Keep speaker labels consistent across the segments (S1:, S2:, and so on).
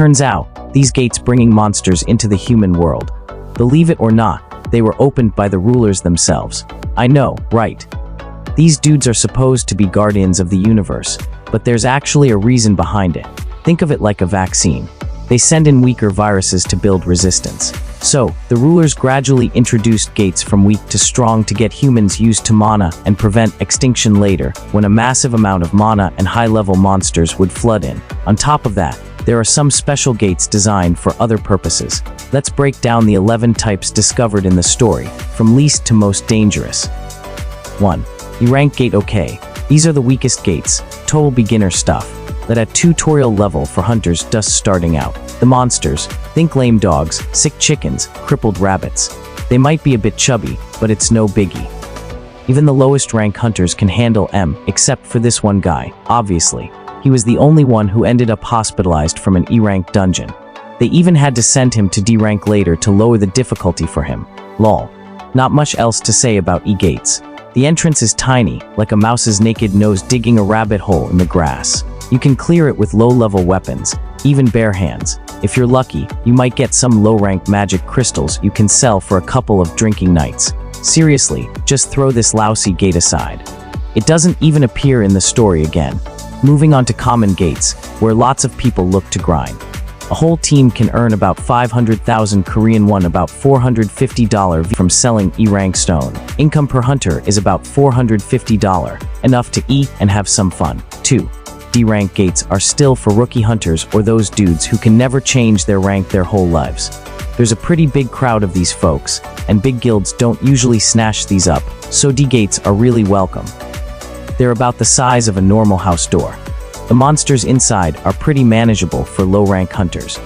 S1: Turns out, these gates bringing monsters into the human world. Believe it or not, they were opened by the rulers themselves. I know, right? These dudes are supposed to be guardians of the universe, but there's actually a reason behind it. Think of it like a vaccine. They send in weaker viruses to build resistance. So, the rulers gradually introduced gates from weak to strong to get humans used to mana and prevent extinction later, when a massive amount of mana and high-level monsters would flood in. On top of that, there are some special gates designed for other purposes. Let's break down the 11 types discovered in the story, from least to most dangerous. 1. E-rank gate. Okay, these are the weakest gates, total beginner stuff, that at tutorial level for hunters just starting out. The monsters, think lame dogs, sick chickens, crippled rabbits. They might be a bit chubby, but it's no biggie. Even the lowest rank hunters can handle M, except for this one guy, obviously. He was the only one who ended up hospitalized from an E-rank dungeon. They even had to send him to D-rank later to lower the difficulty for him. Lol. Not much else to say about E-gates. The entrance is tiny, like a mouse's naked nose digging a rabbit hole in the grass. You can clear it with low-level weapons, even bare hands. If you're lucky, you might get some low-rank magic crystals you can sell for a couple of drinking nights. Seriously, just throw this lousy gate aside. It doesn't even appear in the story again. Moving on to common gates, where lots of people look to grind. A whole team can earn about 500,000 Korean won, about $450 from selling E-rank stone. Income per hunter is about $450, enough to eat and have some fun. 2. D-rank gates are still for rookie hunters or those dudes who can never change their rank their whole lives. There's a pretty big crowd of these folks, and big guilds don't usually snatch these up, so D-gates are really welcome. They're about the size of a normal house door. The monsters inside are pretty manageable for low-rank hunters.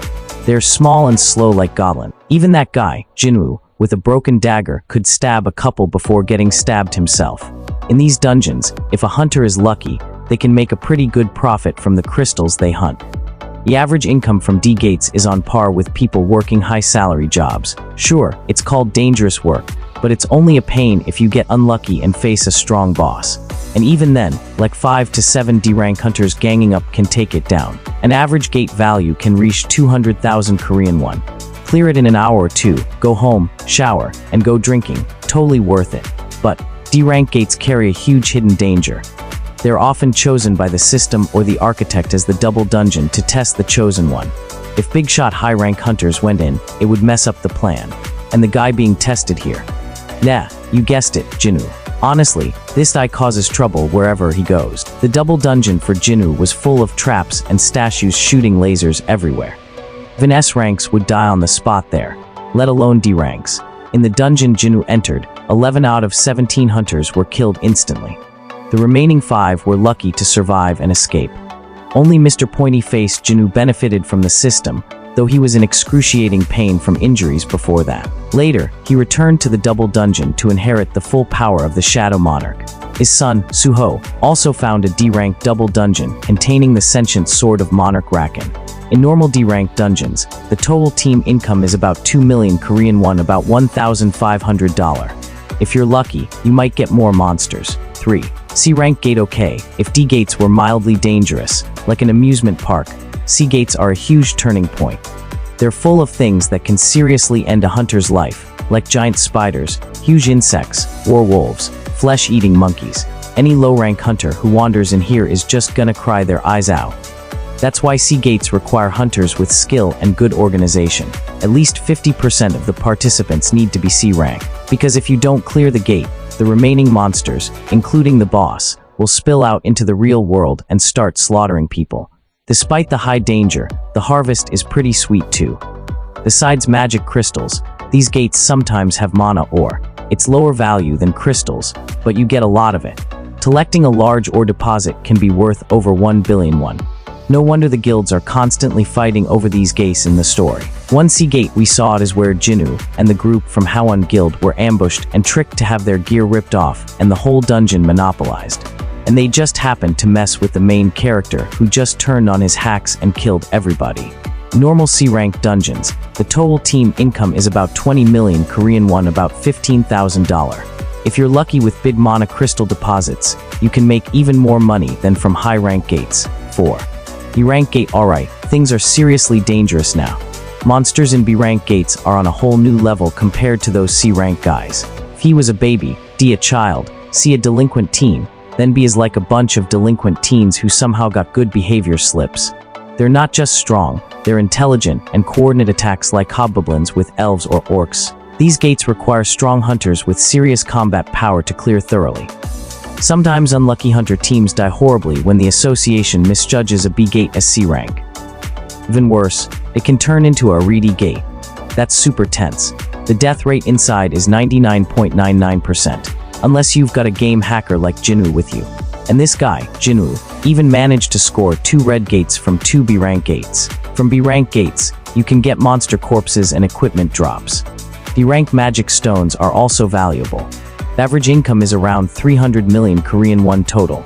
S1: They're small and slow like Goblin. Even that guy, Jinwoo, with a broken dagger could stab a couple before getting stabbed himself. In these dungeons, if a hunter is lucky, they can make a pretty good profit from the crystals they hunt. The average income from D-gates is on par with people working high-salary jobs. Sure, it's called dangerous work, but it's only a pain if you get unlucky and face a strong boss. And even then, like 5 to 7 D-rank hunters ganging up can take it down. An average gate value can reach 200,000 Korean won. Clear it in an hour or two, go home, shower, and go drinking. Totally worth it. But D-rank gates carry a huge hidden danger. They're often chosen by the system or the architect as the double dungeon to test the chosen one. If big shot high-rank hunters went in, it would mess up the plan. And the guy being tested here. Yeah, you guessed it, Jinwoo. Honestly, this guy causes trouble wherever he goes. The double dungeon for Jinwoo was full of traps and statues shooting lasers everywhere. Even S ranks would die on the spot there, let alone D ranks. In the dungeon Jinwoo entered, 11 out of 17 hunters were killed instantly. The remaining 5 were lucky to survive and escape. Only Mr. Pointy-Faced Jinwoo benefited from the system, though he was in excruciating pain from injuries before that. Later, he returned to the double dungeon to inherit the full power of the Shadow Monarch. His son, Suho, also found a D-rank double dungeon containing the sentient sword of Monarch Raken. In normal D-rank dungeons, the total team income is about 2 million Korean won, about $1,500. If you're lucky, you might get more monsters. 3. C-rank gate. Okay, if D-gates were mildly dangerous, like an amusement park, C-gates are a huge turning point. They're full of things that can seriously end a hunter's life, like giant spiders, huge insects, or wolves, flesh-eating monkeys. Any low-rank hunter who wanders in here is just gonna cry their eyes out. That's why C-gates require hunters with skill and good organization. At least 50% of the participants need to be C-rank, because if you don't clear the gate, the remaining monsters, including the boss, will spill out into the real world and start slaughtering people. Despite the high danger, the harvest is pretty sweet too. Besides magic crystals, these gates sometimes have mana ore. It's lower value than crystals, but you get a lot of it. Collecting a large ore deposit can be worth over 1 billion won. No wonder the guilds are constantly fighting over these gates in the story. One C-gate we saw it is where Jinwoo and the group from Hwon Guild were ambushed and tricked to have their gear ripped off and the whole dungeon monopolized. And they just happened to mess with the main character who just turned on his hacks and killed everybody. Normal C-rank dungeons, the total team income is about 20 million Korean won, about $15,000. If you're lucky with big mana crystal deposits, you can make even more money than from high-rank gates. 4. B rank gate. Alright, things are seriously dangerous now. Monsters in B rank gates are on a whole new level compared to those C rank guys. If he was a baby, D a child, C a delinquent teen, then B is like a bunch of delinquent teens who somehow got good behavior slips. They're not just strong, they're intelligent and coordinate attacks like hobgoblins with elves or orcs. These gates require strong hunters with serious combat power to clear thoroughly. Sometimes unlucky hunter teams die horribly when the association misjudges a B gate as C rank. Even worse, it can turn into a reedy gate. That's super tense. The death rate inside is 99.99%, unless you've got a game hacker like Jinwoo with you. And this guy, Jinwoo, even managed to score 2 red gates from 2 B rank gates. From B rank gates, you can get monster corpses and equipment drops. B rank magic stones are also valuable. The average income is around 300 million Korean won total.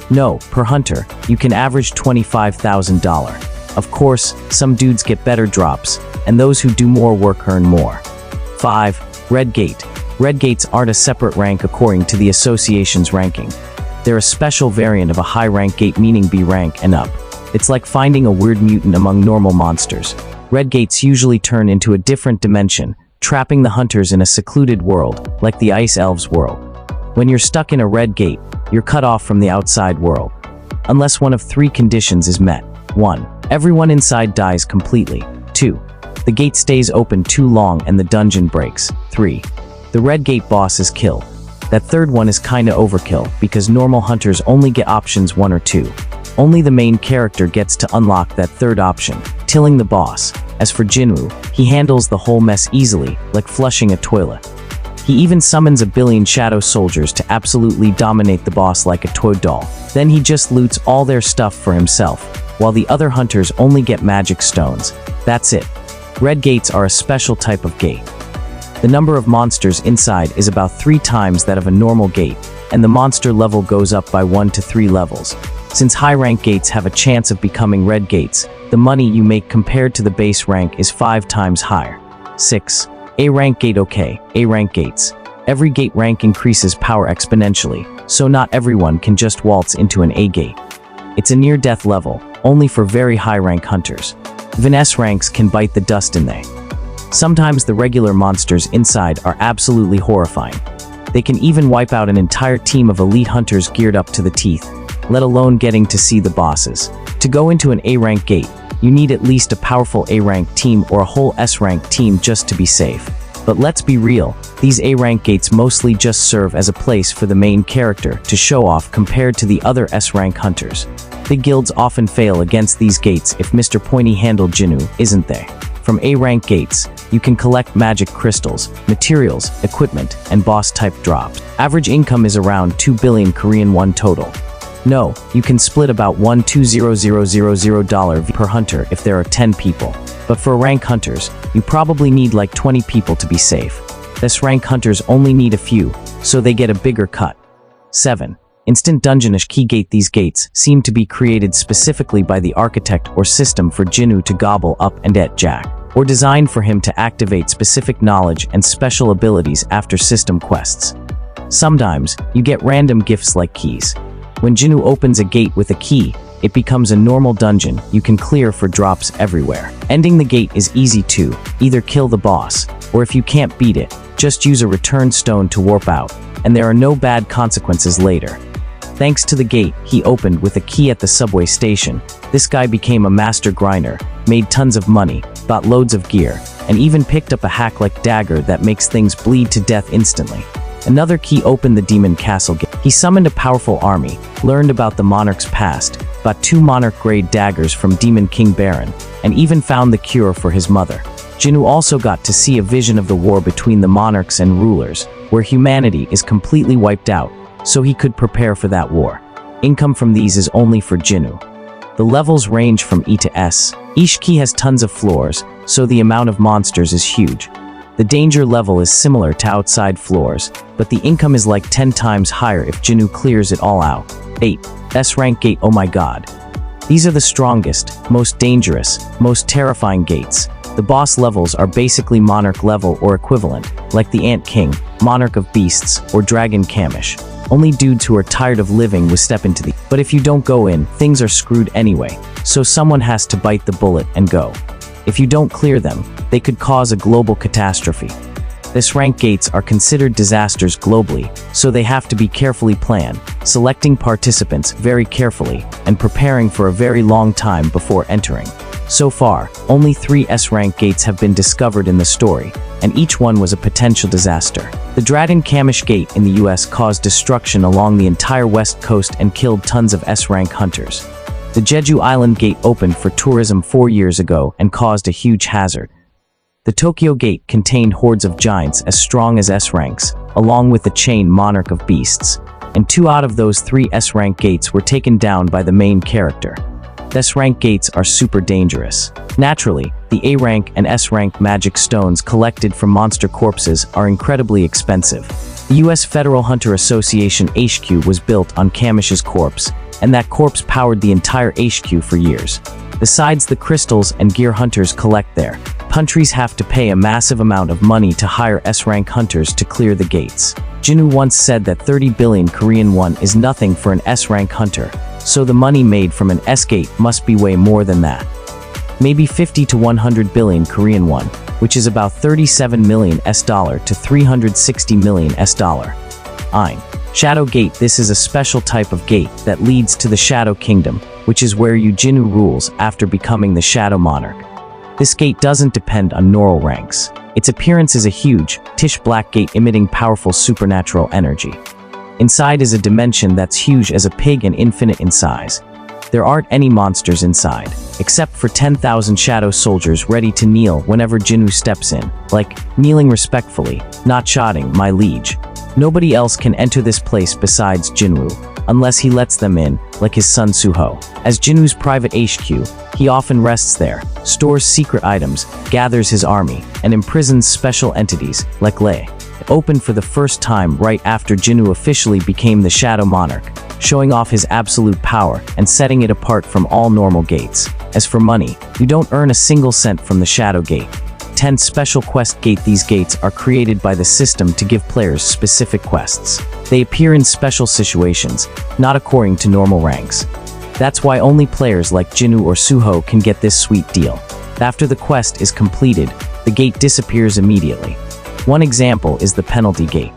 S1: No, per hunter, you can average $25,000. Of course, some dudes get better drops, and those who do more work earn more. 5. Red Gate. Red gates aren't a separate rank according to the association's ranking. They're a special variant of a high rank gate, meaning B rank and up. It's like finding a weird mutant among normal monsters. Red gates usually turn into a different dimension, trapping the hunters in a secluded world, like the Ice Elves world. When you're stuck in a red gate, you're cut off from the outside world. Unless one of 3 conditions is met. 1. Everyone inside dies completely. 2. The gate stays open too long and the dungeon breaks. 3. The red gate boss is killed. That third one is kinda overkill, because normal hunters only get options 1 or 2. Only the main character gets to unlock that third option, killing the boss. As for Jinwoo, he handles the whole mess easily, like flushing a toilet. He even summons a billion shadow soldiers to absolutely dominate the boss like a toy doll. Then he just loots all their stuff for himself, while the other hunters only get magic stones. That's it. Red gates are a special type of gate. The number of monsters inside is about 3 times that of a normal gate, and the monster level goes up by 1 to 3 levels. Since high-rank gates have a chance of becoming red gates, the money you make compared to the base rank is 5 times higher. 6. A-rank gate. Okay, A-rank gates. Every gate rank increases power exponentially, so not everyone can just waltz into an A gate. It's a near-death level, only for very high-rank hunters. Even S ranks can bite the dust in they. Sometimes the regular monsters inside are absolutely horrifying. They can even wipe out an entire team of elite hunters geared up to the teeth, let alone getting to see the bosses. To go into an A-rank gate, you need at least a powerful A-rank team or a whole S-rank team just to be safe. But let's be real, these A-rank gates mostly just serve as a place for the main character to show off compared to the other S-rank hunters. Big guilds often fail against these gates if Mr. Pointy-handled Jinwoo isn't they. From A-rank gates, you can collect magic crystals, materials, equipment, and boss-type drops. Average income is around 2 billion Korean won total. No, you can split about $1,200,000 per hunter if there are 10 people. But for rank hunters, you probably need like 20 people to be safe. S rank hunters only need a few, so they get a bigger cut. 7. Instant Dungeonish Key Gate. These gates seem to be created specifically by the architect or system for Jinwoo to gobble up and at Jack, or designed for him to activate specific knowledge and special abilities after system quests. Sometimes, you get random gifts like keys. When Jinwoo opens a gate with a key, it becomes a normal dungeon you can clear for drops everywhere. Ending the gate is easy too. Either kill the boss, or if you can't beat it, just use a return stone to warp out, and there are no bad consequences later. Thanks to the gate he opened with a key at the subway station, this guy became a master grinder, made tons of money, bought loads of gear, and even picked up a hack-like dagger that makes things bleed to death instantly. Another key opened the Demon Castle gate. He summoned a powerful army, learned about the monarch's past, bought 2 monarch-grade daggers from Demon King Baron, and even found the cure for his mother. Jinwoo also got to see a vision of the war between the monarchs and rulers, where humanity is completely wiped out, so he could prepare for that war. Income from these is only for Jinwoo. The levels range from E to S. Each key has tons of floors, so the amount of monsters is huge. The danger level is similar to outside floors, but the income is like 10 times higher if Jinwoo clears it all out. 8. S-rank gate. Oh my god. These are the strongest, most dangerous, most terrifying gates. The boss levels are basically monarch level or equivalent, like the Ant King, Monarch of Beasts, or Dragon Kamish. Only dudes who are tired of living will step into the But if you don't go in, things are screwed anyway, so someone has to bite the bullet and go. If you don't clear them, they could cause a global catastrophe. S-rank gates are considered disasters globally, so they have to be carefully planned, selecting participants very carefully, and preparing for a very long time before entering. So far, only 3 S-rank gates have been discovered in the story, and each one was a potential disaster. The Draden-Kamish Gate in the US caused destruction along the entire west coast and killed tons of S-rank hunters. The Jeju Island Gate opened for tourism 4 years ago and caused a huge hazard. The Tokyo Gate contained hordes of giants as strong as S-ranks, along with the chain Monarch of Beasts, and 2 out of those 3 S-rank gates were taken down by the main character. S-rank gates are super dangerous. Naturally, the A-rank and S-rank magic stones collected from monster corpses are incredibly expensive. The US Federal Hunter Association HQ was built on Kamish's corpse, and that corpse powered the entire HQ for years. Besides the crystals and gear hunters collect there, countries have to pay a massive amount of money to hire S-rank hunters to clear the gates. Jinwoo once said that 30 billion Korean won is nothing for an S-rank hunter, so the money made from an S-gate must be way more than that. Maybe 50 to 100 billion Korean won, which is about $37 million to $360 million. Shadow Gate. This is a special type of gate that leads to the Shadow Kingdom, which is where Jinwoo rules after becoming the Shadow Monarch. This gate doesn't depend on normal ranks. Its appearance is a huge, pitch black gate emitting powerful supernatural energy. Inside is a dimension that's huge as a pig and infinite in size. There aren't any monsters inside, except for 10,000 shadow soldiers ready to kneel whenever Jinwoo steps in, like, kneeling respectfully, not shouting, "My liege." Nobody else can enter this place besides Jinwoo, unless he lets them in, like his son Suho. As Jinwoo's private HQ, he often rests there, stores secret items, gathers his army, and imprisons special entities, like Lei. It opened for the first time right after Jinwoo officially became the Shadow Monarch, showing off his absolute power and setting it apart from all normal gates. As for money, you don't earn a single cent from the Shadow Gate. 10 special quest gate. These gates are created by the system to give players specific quests. They appear in special situations, not according to normal ranks. That's why only players like Jinwoo or Suho can get this sweet deal. After the quest is completed, the gate disappears immediately. One example is the Penalty Gate.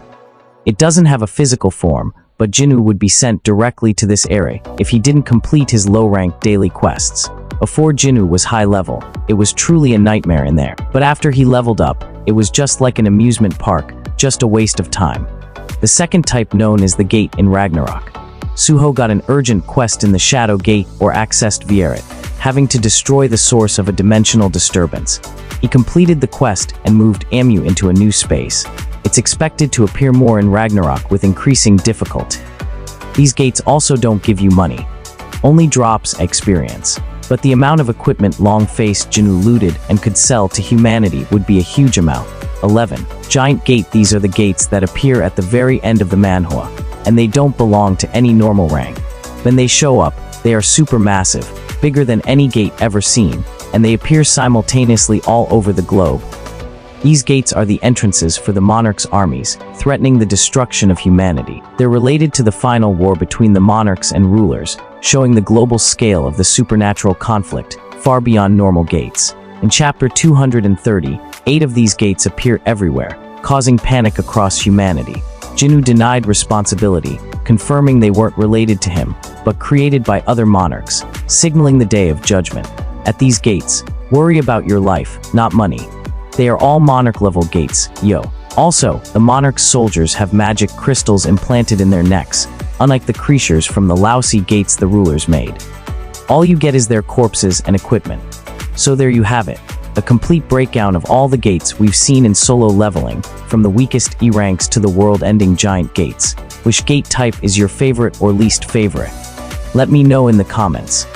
S1: It doesn't have a physical form, but Jinwoo would be sent directly to this area if he didn't complete his low-rank daily quests. Before Jinwoo was high level, it was truly a nightmare in there. But after he leveled up, it was just like an amusement park, just a waste of time. The second type known as the Gate in Ragnarok. Suho got an urgent quest in the Shadow Gate or accessed via it, having to destroy the source of a dimensional disturbance. He completed the quest and moved Amu into a new space. It's expected to appear more in Ragnarok with increasing difficulty. These gates also don't give you money, only drops experience. But the amount of equipment long-faced Jinwoo looted and could sell to humanity would be a huge amount. 11. Giant Gate. These are the gates that appear at the very end of the manhwa, and they don't belong to any normal rank. When they show up, they are super massive, bigger than any gate ever seen, and they appear simultaneously all over the globe. These gates are the entrances for the monarch's armies, threatening the destruction of humanity. They're related to the final war between the monarchs and rulers, showing the global scale of the supernatural conflict, far beyond normal gates. In Chapter 230, 8 of these gates appear everywhere, causing panic across humanity. Jinwoo denied responsibility, confirming they weren't related to him, but created by other monarchs, signaling the day of judgment. At these gates, worry about your life, not money. They are all monarch-level gates, yo. Also, the monarch's soldiers have magic crystals implanted in their necks, unlike the creatures from the lousy gates the rulers made. All you get is their corpses and equipment. So there you have it, a complete breakdown of all the gates we've seen in solo leveling, from the weakest E ranks to the world-ending giant gates. Which gate type is your favorite or least favorite? Let me know in the comments.